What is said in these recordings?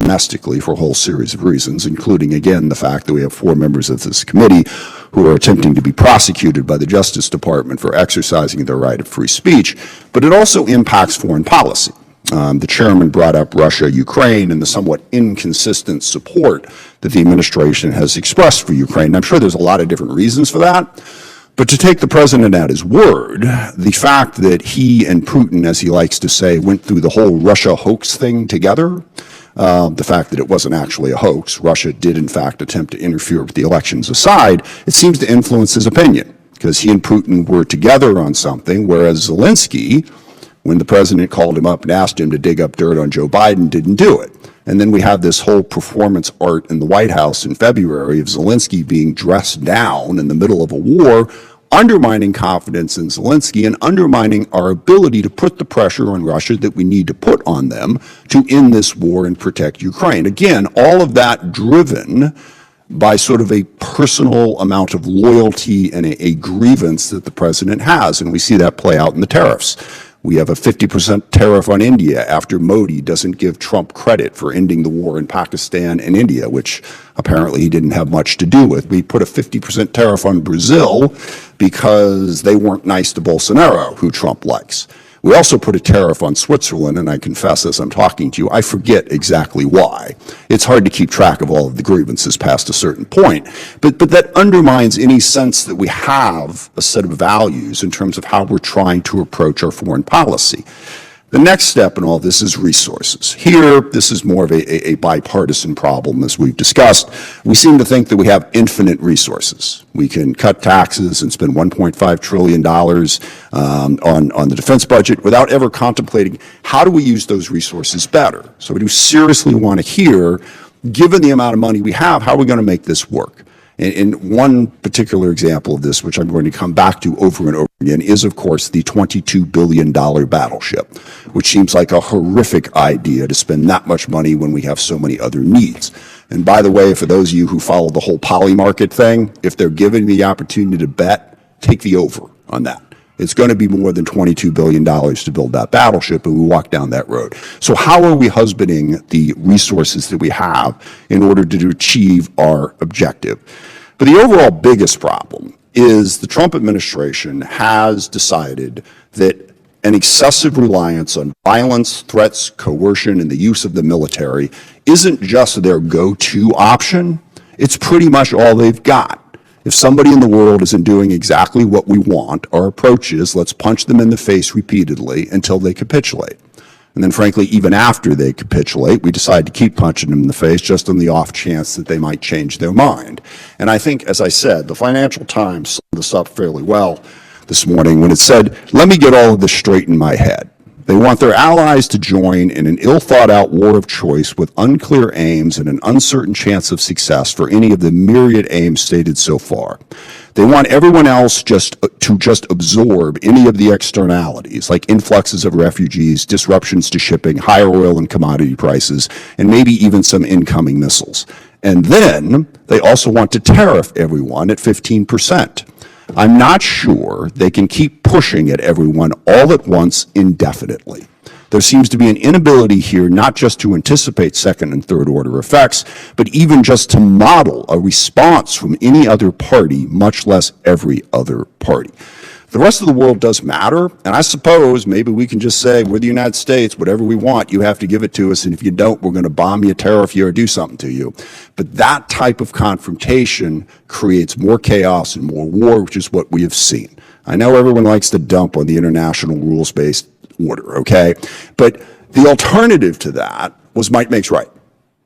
domestically for a whole series of reasons, including, again, the fact that we have 4 members of this committee who are attempting to be prosecuted by the Justice Department for exercising their right of free speech, but it also impacts foreign policy. The chairman brought up Russia, Ukraine, and the somewhat inconsistent support that the administration has expressed for Ukraine. And I'm sure there's a lot of different reasons for that. But to take the president at his word, the fact that he and Putin, as he likes to say, went through the whole Russia hoax thing together, the fact that it wasn't actually a hoax, Russia did in fact attempt to interfere with the elections aside, it seems to influence his opinion, because he and Putin were together on something, whereas Zelensky, when the president called him up and asked him to dig up dirt on Joe Biden, didn't do it. And then we have this whole performance art in the White House in February of Zelensky being dressed down in the middle of a war, undermining confidence in Zelensky and undermining our ability to put the pressure on Russia that we need to put on them to end this war and protect Ukraine. Again, all of that driven by sort of a personal amount of loyalty and a grievance that the president has, and we see that play out in the tariffs. We have a 50% tariff on India after Modi doesn't give Trump credit for ending the war in Pakistan and India, which apparently he didn't have much to do with. We put a 50% tariff on Brazil because they weren't nice to Bolsonaro, who Trump likes. We also put a tariff on Switzerland, and I confess as I'm talking to you, I forget exactly why. It's hard to keep track of all of the grievances past a certain point, but that undermines any sense that we have a set of values in terms of how we're trying to approach our foreign policy. The next step in all this is resources. Here, this is more of a bipartisan problem, as we've discussed. We seem to think that we have infinite resources. We can cut taxes and spend $1.5 trillion on the defense budget without ever contemplating how do we use those resources better. So we do seriously want to hear, given the amount of money we have, how are we going to make this work? And one particular example of this, which I'm going to come back to over and over again, is, of course, the $22 billion Battleship, which seems like a horrific idea to spend that much money when we have so many other needs. And by the way, for those of you who follow the whole poly market thing, if they're giving me the opportunity to bet, take the over on that. It's going to be more than $22 billion to build that battleship, and we walk down that road. So how are we husbanding the resources that we have in order to achieve our objective? But the overall biggest problem is the Trump administration has decided that an excessive reliance on violence, threats, coercion, and the use of the military isn't just their go-to option. It's pretty much all they've got. If somebody in the world isn't doing exactly what we want, our approach is let's punch them in the face repeatedly until they capitulate. And then frankly, even after they capitulate, we decide to keep punching them in the face just on the off chance that they might change their mind. And I think, as I said, the Financial Times summed this up fairly well this morning when it said, let me get all of this straight in my head. They want their allies to join in an ill-thought-out war of choice with unclear aims and an uncertain chance of success for any of the myriad aims stated so far. They want everyone else to absorb any of the externalities, like influxes of refugees, disruptions to shipping, higher oil and commodity prices, and maybe even some incoming missiles. And then they also want to tariff everyone at 15%. I'm not sure they can keep pushing at everyone all at once indefinitely. There seems to be an inability here not just to anticipate second and third order effects, but even just to model a response from any other party, much less every other party. The rest of the world does matter, and I suppose maybe we can just say, we're the United States, whatever we want, you have to give it to us, and if you don't, we're going to bomb you, tariff you, or do something to you. But that type of confrontation creates more chaos and more war, which is what we have seen. I know everyone likes to dump on the international rules-based order, okay? But the alternative to that was might makes right.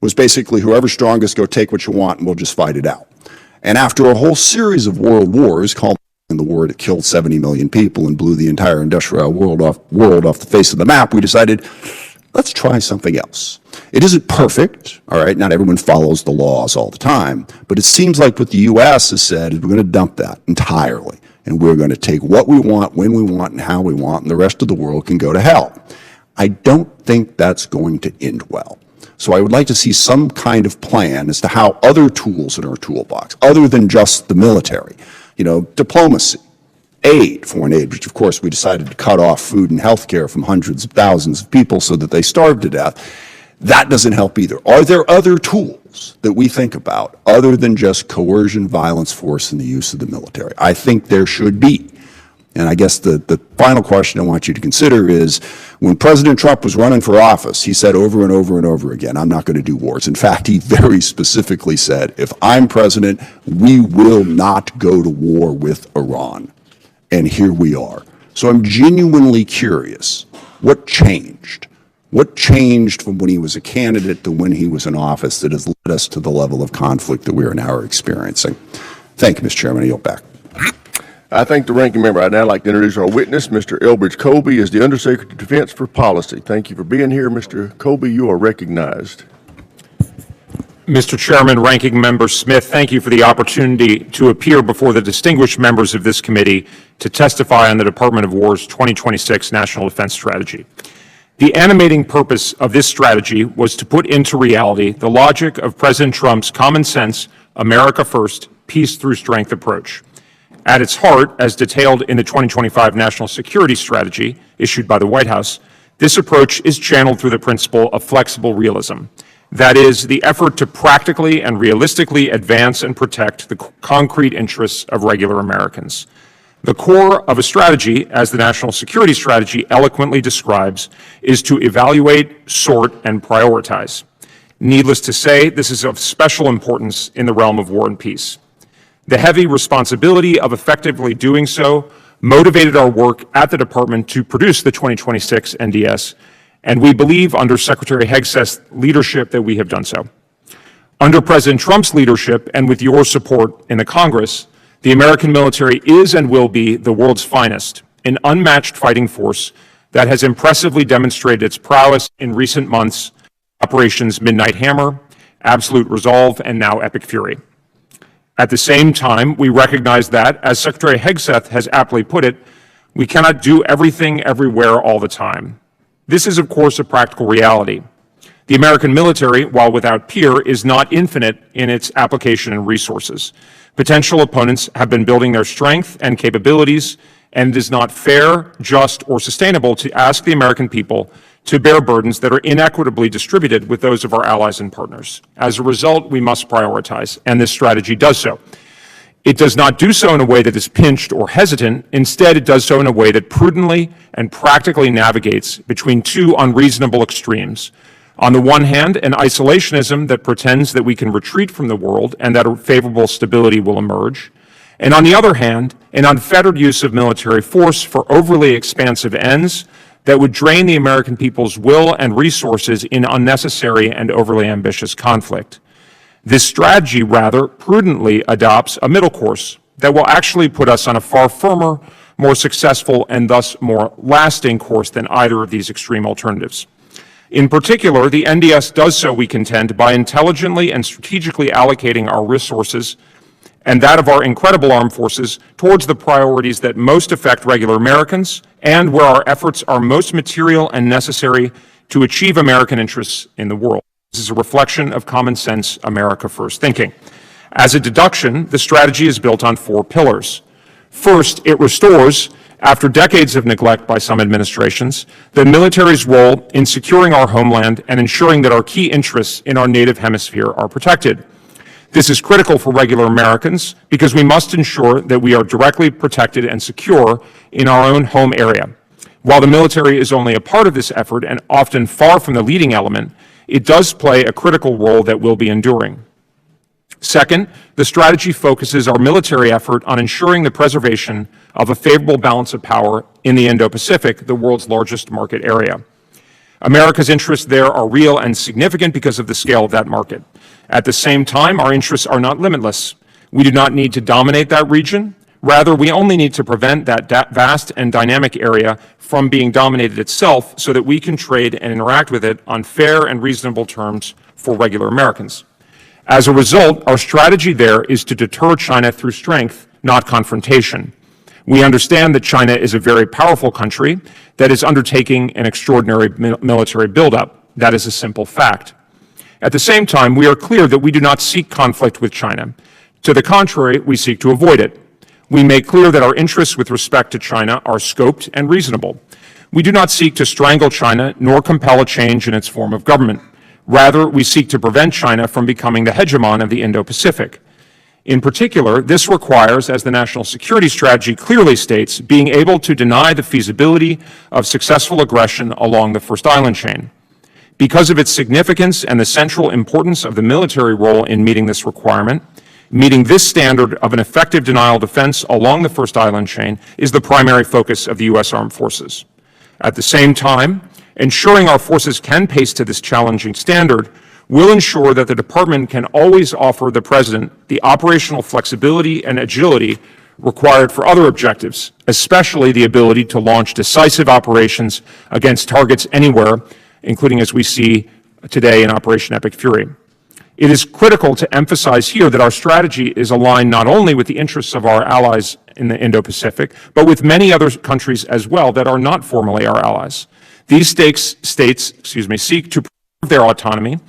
Was basically whoever's strongest, go take what you want, and we'll just fight it out. And after a whole series of world wars, called in the war that killed 70 million people and blew the entire industrial world off the face of the map, we decided, let's try something else. It isn't perfect, all right? Not everyone follows the laws all the time, but it seems like what the U.S. has said is we're going to dump that entirely, and we're going to take what we want, when we want, and how we want, and the rest of the world can go to hell. I don't think that's going to end well. So I would like to see some kind of plan as to how other tools in our toolbox, other than just the military, diplomacy, aid, foreign aid, which of course we decided to cut off food and health care from hundreds of thousands of people so that they starved to death. That doesn't help either. Are there other tools that we think about other than just coercion, violence, force, and the use of the military? I think there should be. And I guess the final question I want you to consider is, when President Trump was running for office, he said over and over and over again, I'm not going to do wars. In fact, he very specifically said, if I'm president, we will not go to war with Iran. And here we are. So I'm genuinely curious, what changed? What changed from when he was a candidate to when he was in office that has led us to the level of conflict that we are now experiencing? Thank you, Mr. Chairman. I yield back. I thank the ranking member. I'd now like to introduce our witness, Mr. Elbridge Colby, as the Undersecretary of Defense for Policy. Thank you for being here. Mr. Colby, you are recognized. Mr. Chairman, Ranking Member Smith, thank you for the opportunity to appear before the distinguished members of this committee to testify on the Department of War's 2026 National Defense Strategy. The animating purpose of this strategy was to put into reality the logic of President Trump's common sense, America first, peace through strength approach. At its heart, as detailed in the 2025 National Security Strategy issued by the White House, this approach is channeled through the principle of flexible realism. That is, the effort to practically and realistically advance and protect the concrete interests of regular Americans. The core of a strategy, as the National Security Strategy eloquently describes, is to evaluate, sort, and prioritize. Needless to say, this is of special importance in the realm of war and peace. The heavy responsibility of effectively doing so motivated our work at the department to produce the 2026 NDS, and we believe under Secretary Hegseth's leadership that we have done so. Under President Trump's leadership and with your support in the Congress, the American military is and will be the world's finest, an unmatched fighting force that has impressively demonstrated its prowess in recent months, Operations Midnight Hammer, Absolute Resolve, and now Epic Fury. At the same time, we recognize that, as Secretary Hegseth has aptly put it, we cannot do everything everywhere all the time. This is, of course, a practical reality. The American military, while without peer, is not infinite in its application and resources. Potential opponents have been building their strength and capabilities, and it is not fair, just, or sustainable to ask the American people to bear burdens that are inequitably distributed with those of our allies and partners. As a result, we must prioritize, and this strategy does so. It does not do so in a way that is pinched or hesitant. Instead, it does so in a way that prudently and practically navigates between two unreasonable extremes. On the one hand, an isolationism that pretends that we can retreat from the world and that a favorable stability will emerge. And on the other hand, an unfettered use of military force for overly expansive ends that would drain the American people's will and resources in unnecessary and overly ambitious conflict. This strategy, rather, prudently adopts a middle course that will actually put us on a far firmer, more successful, and thus more lasting course than either of these extreme alternatives. In particular, the NDS does so, we contend, by intelligently and strategically allocating our resources and that of our incredible armed forces towards the priorities that most affect regular Americans and where our efforts are most material and necessary to achieve American interests in the world. This is a reflection of common sense, America first thinking. As a deduction, the strategy is built on four pillars. First, it restores, after decades of neglect by some administrations, the military's role in securing our homeland and ensuring that our key interests in our native hemisphere are protected. This is critical for regular Americans because we must ensure that we are directly protected and secure in our own home area. While the military is only a part of this effort and often far from the leading element, it does play a critical role that will be enduring. Second, the strategy focuses our military effort on ensuring the preservation of a favorable balance of power in the Indo-Pacific, the world's largest market area. America's interests there are real and significant because of the scale of that market. At the same time, our interests are not limitless. We do not need to dominate that region. Rather, we only need to prevent that vast and dynamic area from being dominated itself so that we can trade and interact with it on fair and reasonable terms for regular Americans. As a result, our strategy there is to deter China through strength, not confrontation. We understand that China is a very powerful country that is undertaking an extraordinary military buildup. That is a simple fact. At the same time, we are clear that we do not seek conflict with China. To the contrary, we seek to avoid it. We make clear that our interests with respect to China are scoped and reasonable. We do not seek to strangle China nor compel a change in its form of government. Rather, we seek to prevent China from becoming the hegemon of the Indo-Pacific. In particular, this requires, as the national security strategy clearly states, being able to deny the feasibility of successful aggression along the First Island chain. Because of its significance and the central importance of the military role in meeting this requirement, meeting this standard of an effective denial defense along the First Island chain is the primary focus of the U.S. Armed Forces. At the same time, ensuring our forces can pace to this challenging standard will ensure that the Department can always offer the President the operational flexibility and agility required for other objectives, especially the ability to launch decisive operations against targets anywhere, including as we see today in Operation Epic Fury. It is critical to emphasize here that our strategy is aligned not only with the interests of our allies in the Indo-Pacific, but with many other countries as well that are not formally our allies. These states seek to preserve their autonomy